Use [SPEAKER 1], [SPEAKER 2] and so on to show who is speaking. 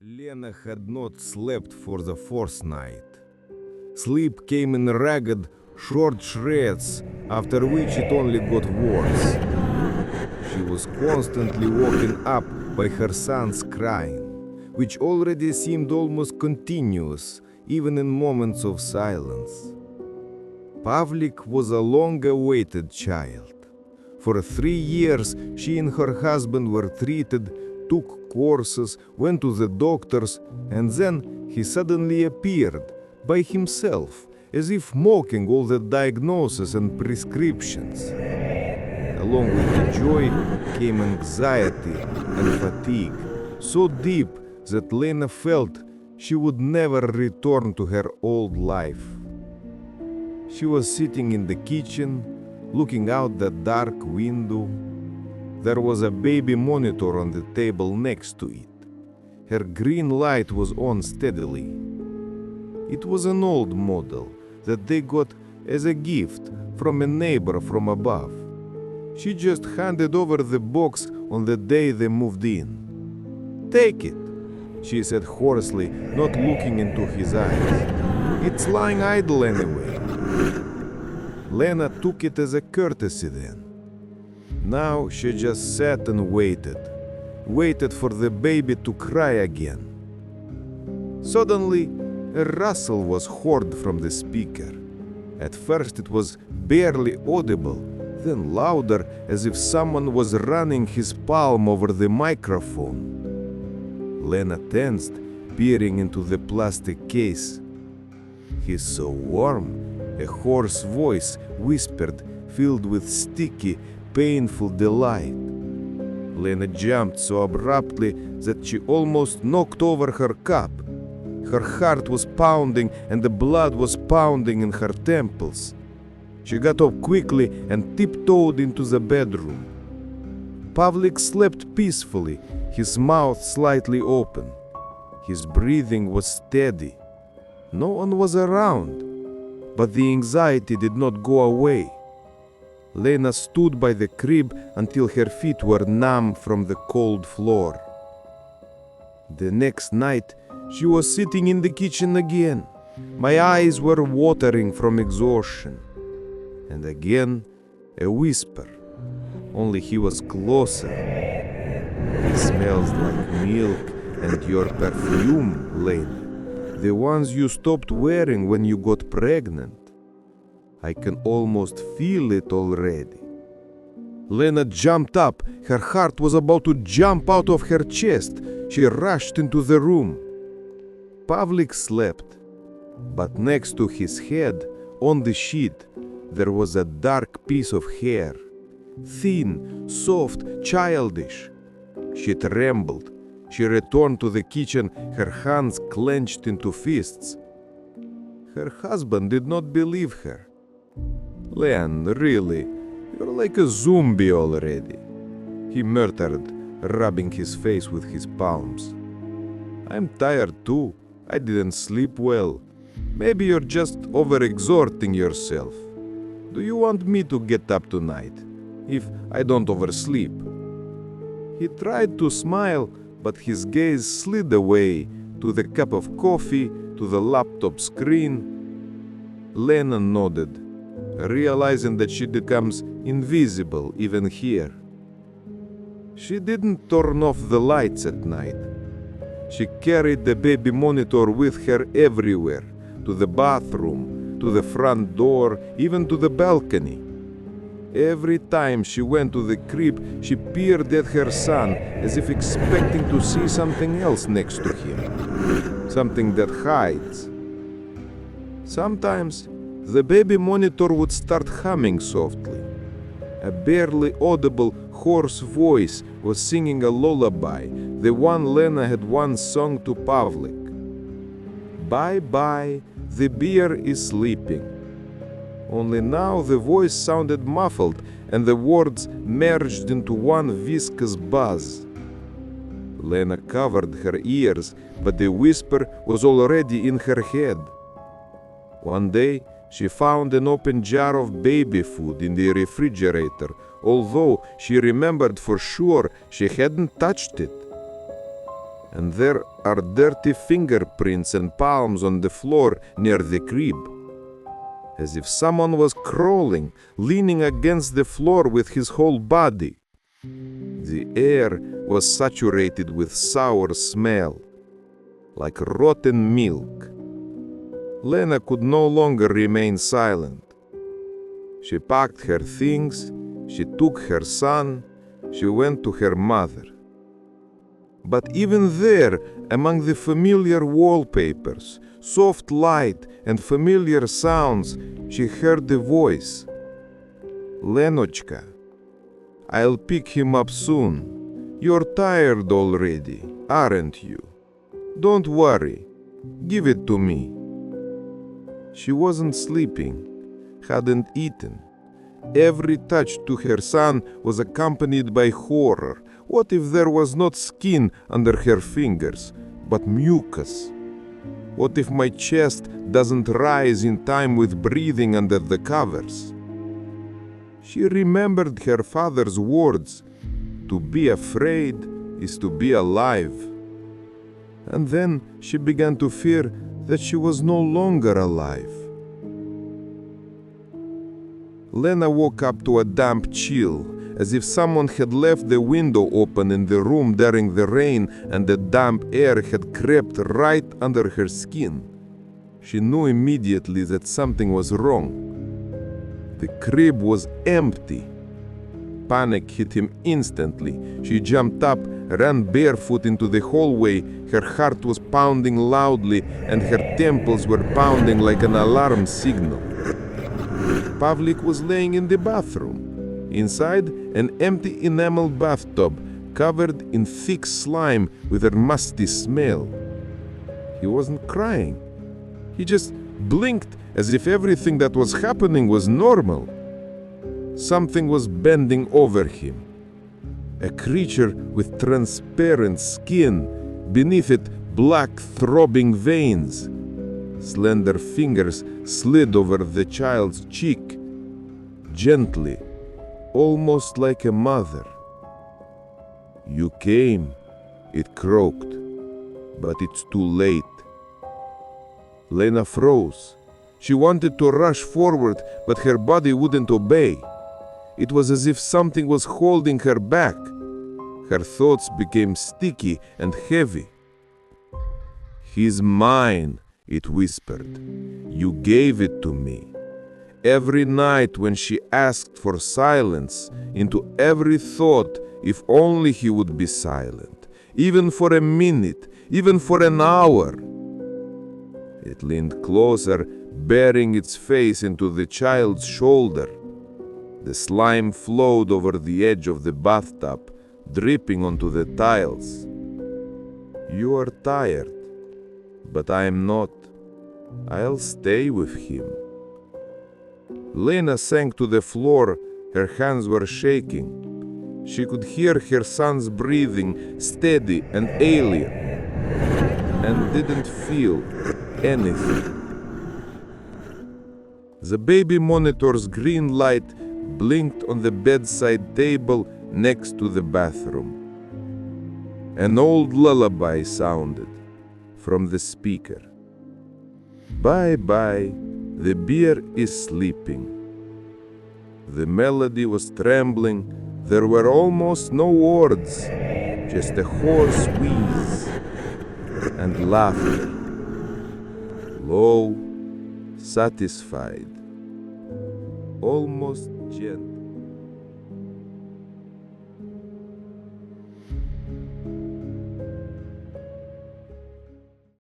[SPEAKER 1] Lena had not slept for the fourth night. Sleep came in ragged, short shreds, after which it only got worse. She was constantly woken up by her son's crying, which already seemed almost continuous, even in moments of silence. Pavlik was a long-awaited child. For 3 years, she and her husband were treated, took courses, went to the doctors, and then he suddenly appeared, by himself, as if mocking all the diagnoses and prescriptions. Along with the joy came anxiety and fatigue, so deep that Lena felt she would never return to her old life. She was sitting in the kitchen, looking out the dark window. There was a baby monitor on the table next to it. Her green light was on steadily. It was an old model that they got as a gift from a neighbor from above. She just handed over the box on the day they moved in. "Take it," she said hoarsely, not looking into his eyes. "It's lying idle anyway." Lena took it as a courtesy then. Now she just sat and waited for the baby to cry again. Suddenly, a rustle was heard from the speaker. At first it was barely audible, then louder, as if someone was running his palm over the microphone. Lena tensed, peering into the plastic case. "He's so warm," a hoarse voice whispered, filled with sticky, painful delight. Lena jumped so abruptly that she almost knocked over her cup. Her heart was pounding and the blood was pounding in her temples. She got up quickly and tiptoed into the bedroom. Pavlik slept peacefully, his mouth slightly open. His breathing was steady. No one was around, but the anxiety did not go away. Lena stood by the crib until her feet were numb from the cold floor. The next night, she was sitting in the kitchen again. My eyes were watering from exhaustion. And again, a whisper, only he was closer. "It smells like milk and your perfume, Lena. The ones you stopped wearing when you got pregnant. I can almost feel it already." Lena jumped up. Her heart was about to jump out of her chest. She rushed into the room. Pavlik slept, but next to his head, on the sheet, there was a dark piece of hair. Thin, soft, childish. She trembled. She returned to the kitchen, her hands clenched into fists. Her husband did not believe her. "Len, really, you're like a zombie already," he muttered, rubbing his face with his palms. "I'm tired too. I didn't sleep well. Maybe you're just overexerting yourself. Do you want me to get up tonight, if I don't oversleep?" He tried to smile, but his gaze slid away to the cup of coffee, to the laptop screen. Lena nodded, realizing that she becomes invisible even here. She didn't turn off the lights at night. She carried the baby monitor with her everywhere, to the bathroom, to the front door, even to the balcony. Every time she went to the crib, she peered at her son as if expecting to see something else next to him, something that hides. Sometimes the baby monitor would start humming softly. A barely audible, hoarse voice was singing a lullaby, the one Lena had once sung to Pavlik. "Bye bye, the bear is sleeping." Only now the voice sounded muffled and the words merged into one viscous buzz. Lena covered her ears, but the whisper was already in her head. One day, she found an open jar of baby food in the refrigerator, although she remembered for sure she hadn't touched it. And there are dirty fingerprints and palms on the floor near the crib, as if someone was crawling, leaning against the floor with his whole body. The air was saturated with sour smell, like rotten milk. Lena could no longer remain silent. She packed her things, she took her son, she went to her mother. But even there, among the familiar wallpapers, soft light, and familiar sounds, she heard the voice. "Lenochka, I'll pick him up soon. You're tired already, aren't you? Don't worry. Give it to me." She wasn't sleeping, hadn't eaten. Every touch to her son was accompanied by horror. What if there was not skin under her fingers, but mucus? What if my chest doesn't rise in time with breathing under the covers? She remembered her father's words, "To be afraid is to be alive." And then she began to fear that she was no longer alive. Lena woke up to a damp chill, as if someone had left the window open in the room during the rain and the damp air had crept right under her skin. She knew immediately that something was wrong. The crib was empty. Panic hit him instantly. She jumped up, ran barefoot into the hallway. Her heart was pounding loudly, and her temples were pounding like an alarm signal. Pavlik was laying in the bathroom. Inside, an empty enamel bathtub covered in thick slime with a musty smell. He wasn't crying. He just blinked as if everything that was happening was normal. Something was bending over him. A creature with transparent skin, beneath it black throbbing veins. Slender fingers slid over the child's cheek, gently, almost like a mother. "You came," it croaked, "but it's too late." Lena froze. She wanted to rush forward, but her body wouldn't obey. It was as if something was holding her back. Her thoughts became sticky and heavy. "He's mine," it whispered. "You gave it to me." Every night when she asked for silence, into every thought, if only he would be silent, even for a minute, even for an hour. It leaned closer, burying its face into the child's shoulder. The slime flowed over the edge of the bathtub, dripping onto the tiles. "You are tired, but I am not. I'll stay with him." Lena sank to the floor. Her hands were shaking. She could hear her son's breathing, steady and alien, and didn't feel anything. The baby monitor's green light blinked on the bedside table next to the bathroom. An old lullaby sounded from the speaker. "Bye-bye, the bear is sleeping." The melody was trembling. There were almost no words, just a hoarse wheeze and laughter. Low, satisfied, almost gentle.